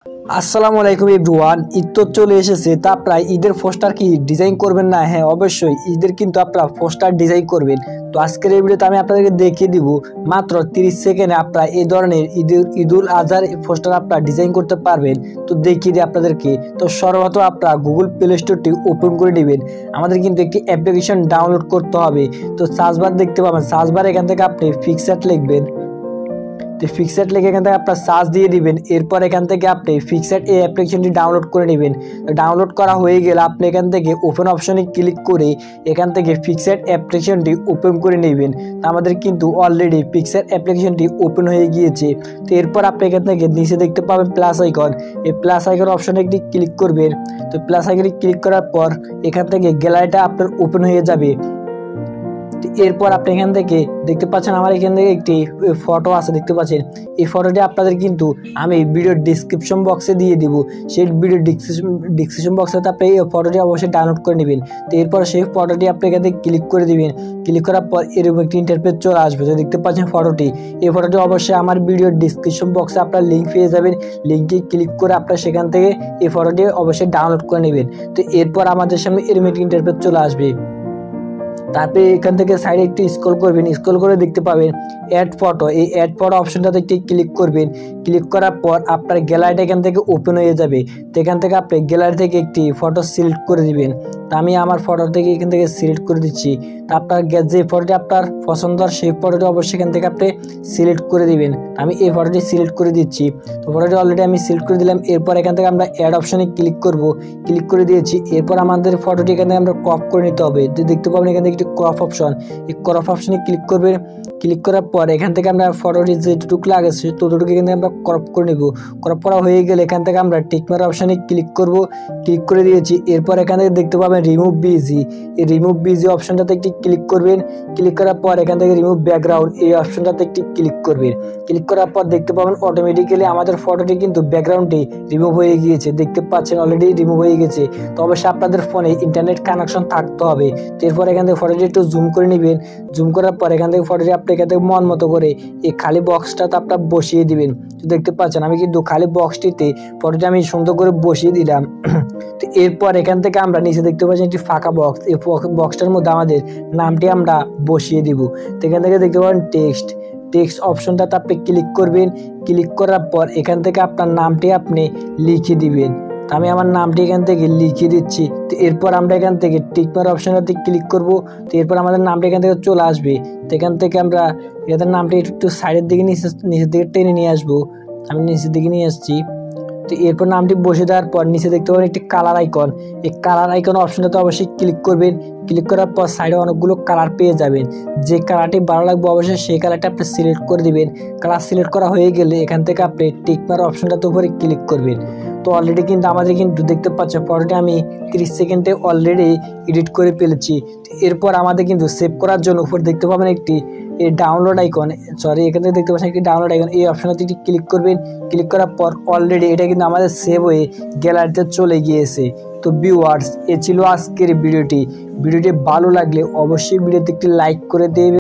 আসসালামু আলাইকুম এভরিওয়ান। ঈদ তো চলে এসেছে, তা আপনারা ঈদের পোস্টার কি ডিজাইন করবেন না? হ্যাঁ, অবশ্যই ঈদের কিন্তু আপনারা পোস্টার ডিজাইন করবেন। তো আজকের এই ভিডিওতে আমি আপনাদেরকে দেখিয়ে দিব মাত্র 30 সেকেন্ডে আপনারা এই ধরনের ঈদুল আজহার পোস্টার আপনারা ডিজাইন করতে পারবেন। তো দেখিয়ে দিই আপনাদেরকে। তো সর্বপ্রথম আপনারা গুগল প্লে স্টোরটি ওপেন করে নেবেন। আমাদের কিন্তু একটি অ্যাপ্লিকেশন ডাউনলোড করতে হবে। তো সার্চ বার দেখতে পাবেন, সার্চ বার এখান থেকে আপনি পিক্সার্ট লিখবেন। তো পিক্সার্ট লিখে এখান থেকে আপনার সার্চ দিয়ে দিবেন। এরপর এখান থেকে আপনি পিক্সার্ট এই অ্যাপ্লিকেশনটি ডাউনলোড করে নেবেন। ডাউনলোড করা হয়ে গেলে আপনি এখান থেকে ওপেন অপশনে ক্লিক করে এখান থেকে পিক্সার্ট অ্যাপ্লিকেশনটি ওপেন করে নেবেন। তো আমাদের কিন্তু অলরেডি পিক্সার্ট অ্যাপ্লিকেশনটি ওপেন হয়ে গিয়েছে। তো এরপর আপনি এখান থেকে নিচে দেখতে পাবেন প্লাস আইকন, এই প্লাস আইকন অপশনে একটি ক্লিক করবেন। তো প্লাস আইকনে ক্লিক করার পর এখান থেকে গ্যালারিটা আপনার ওপেন হয়ে যাবে। এরপর আপনি এখান থেকে দেখতে পাচ্ছেন আমার এখান থেকে একটি ফটো আছে, দেখতে পাচ্ছেন। এই ফটোটি আপনাদের কিন্তু আমি ভিডিও ডিসক্রিপশন বক্সে দিয়ে দিব। সেই ভিডিও ডিসক্রিপশন বক্সে আপনি এই ফটোটি অবশ্যই ডাউনলোড করে নেবেন। তো এরপর সেই ফটোটি আপনি এখান থেকে ক্লিক করে দিবেন। ক্লিক করার পর এরকম একটি ইন্টারফেস চলে আসবে। তো দেখতে পাচ্ছেন ফটোটি, এই ফটোটি অবশ্যই আমার ভিডিও ডিসক্রিপশন বক্সে আপনার লিঙ্ক পেয়ে যাবেন। লিঙ্কে ক্লিক করে আপনার সেখান থেকে এই ফটোটি অবশ্যই ডাউনলোড করে নেবেন। তো এরপর আমাদের সামনে এরকম একটি ইন্টারফেস চলে আসবে। তারপরে এখান থেকে সাইডে একটু স্ক্রল করবেন, স্ক্রল করে দেখতে পাবেন অ্যাড ফটো। এই অ্যাড ফটো অপশনটাতে একটি ক্লিক করবেন। ক্লিক করার পর আপনার গ্যালারিটা এখান থেকে ওপেন হয়ে যাবে। তো এখান থেকে আপনি গ্যালারি থেকে একটি ফটো সিলেক্ট করে দিবেন। তো আমি আমার ফটো থেকে এখান থেকে সিলেক্ট করে দিচ্ছি। তো আপনার যে ফটোটি আপনার পছন্দ সেই ফটোটি অবশ্যই এখান থেকে আপনি সিলেক্ট করে দিবেন। আমি এই ফটোটি সিলেক্ট করে দিচ্ছি। তো ফটোটি অলরেডি আমি সিলেক্ট করে দিলাম। এরপর এখান থেকে আমরা অ্যাড অপশনে ক্লিক করব। ক্লিক করে দিয়েছি। এরপর আমাদের ফটোটি এখান থেকে আমরা ক্রপ করে নিতে হবে। তো দেখতে পাবেন এখান থেকে একটি ক্রপ অপশন, এই ক্রপ অপশনে ক্লিক করবেন। ক্লিক করার পর এখান থেকে আমরা ফটোটি যেটুকু লাগে ততটুকু এখান থেকে আমরা ক্রপ করে নেব। ক্রপ করা হয়ে গেলে এখান থেকে আমরা টিকমার্ক অপশনে ক্লিক করব। ক্লিক করে দিয়েছি। এরপর এখান থেকে দেখতে পাবেন রিমুভ বিজি, এই রিমুভ বিজি অপশনটাতে একটি ক্লিক করবেন। ক্লিক করার পর এখান থেকে রিমুভ ব্যাকগ্রাউন্ড এই অপশনটাতে একটি ক্লিক করবেন। ক্লিক করার পর দেখতে পাবেন অটোমেটিক্যালি আমাদের ফটোটি কিন্তু ব্যাকগ্রাউন্ডটি রিমুভ হয়ে গিয়েছে। দেখতে পাচ্ছেন অলরেডি রিমুভ হয়ে গেছে। তো অবশ্যই আপনাদের ফোনে ইন্টারনেট কানেকশন থাকতে হবে। এরপর এখান থেকে ফটোটি একটু জুম করে নেবেন। জুম করার পর এখান থেকে ফটোটি আপনি এখান থেকে মন মতো করে এই খালি বক্সটাতে আপনার বসিয়ে দিবেন। তো দেখতে পাচ্ছেন আমি কিন্তু খালি বক্সটিতে ফটোটি আমি সুন্দর করে বসিয়ে দিলাম। তো এরপর এখান থেকে আমরা নিচে দেখতে পাচ্ছি একটি ফাঁকা বক্স, এই বক্সটার মধ্যে আমাদের নামটি আমরা বসিয়ে দিব। তো এখান থেকে দেখতে পাবেন টেক্সট অপশনটাতে আপনি ক্লিক করবেন। ক্লিক করার পর এখান থেকে আপনার নামটি আপনি লিখে দিবেন। তো আমি আমার নামটি এখান থেকে লিখে দিচ্ছি। তো এরপর আমরা এখান থেকে টিকমার্ক অপশনটাতে ক্লিক করব। তো এরপর আমাদের নামটি এখান থেকে চলে আসবে। তো এখান থেকে আমরা এদের নামটি একটু সাইডের দিকে নিচের দিকে টেনে নিয়ে আসবো। আমি নিচের দিকে নিয়ে আসছি। তো এরপর নামটি বসে দেওয়ার পর নিচে দেখতে পাবেন একটি কালার আইকন, এই কালার আইকন অপশনটাতে অবশ্যই ক্লিক করবেন। ক্লিক করার পর সাইডে অনেকগুলো কালার পেয়ে যাবেন। যে কালারটি ভালো লাগবে অবশ্যই সেই কালারটা আপনি সিলেক্ট করে দিবেন। কালার সিলেক্ট করা হয়ে গেলে এখান থেকে আপনি টিকমার্ক অপশনটাতে উপরে ক্লিক করবেন। তো অলরেডি কিন্তু আমাদের কিন্তু দেখতে পাচ্ছেন ফটোটি আমি 30 সেকেন্ডে অলরেডি এডিট করে ফেলেছি। এরপর আমাদের কিন্তু সেভ করার জন্য উপর দেখতে পাবেন একটি এই ডাউনলোড আইকন, এখান থেকে দেখতে পাচ্ছেন একটি ডাউনলোড আইকন, এই অপশনটাতে একটি ক্লিক করবেন। ক্লিক করার পর অলরেডি এটা কিন্তু আমাদের সেভ হয়ে গ্যালারিতে চলে গিয়েছে। তো ভিউয়ার্স, এ ছিল আজকের ভিডিওটি। ভিডিওটি ভালো লাগলে অবশ্যই ভিডিওতে একটি লাইক করে দেবেন।